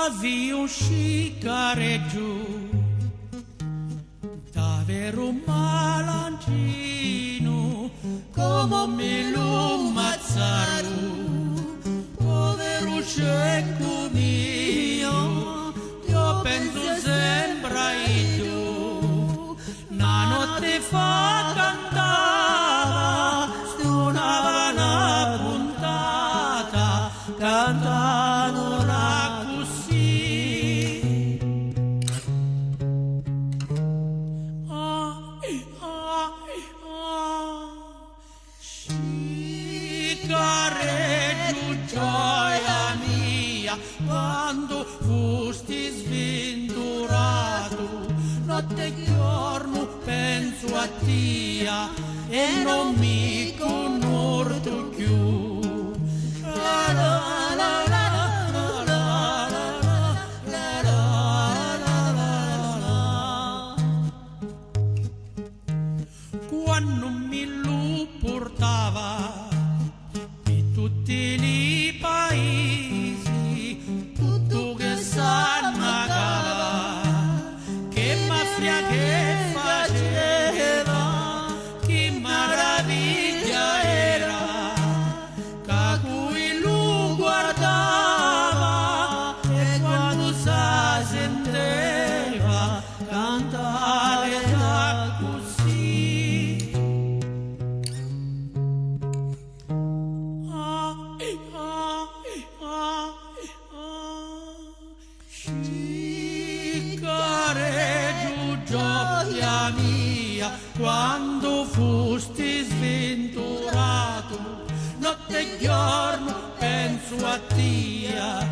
Havia un scicareggio davvero malancino, come me lo mazzaru, povero cieco mio, io penso sempre a tu, una notte fa cantava, suonava una puntata, cantando una così. Scicareggio, gioia mia, quando fusti sventurato, notte e giorno penso a tia e non mi conosco più. La la la la la la la la la. Quando mi lo portava in tutti i paesi, tutto che s'annagava, che mafia che faceva, che meraviglia era, che cui lo guardava e quando si senteva cantare da così. Scicareggio, gioia mia, quando fusti sventurato, notte e giorno penso a tia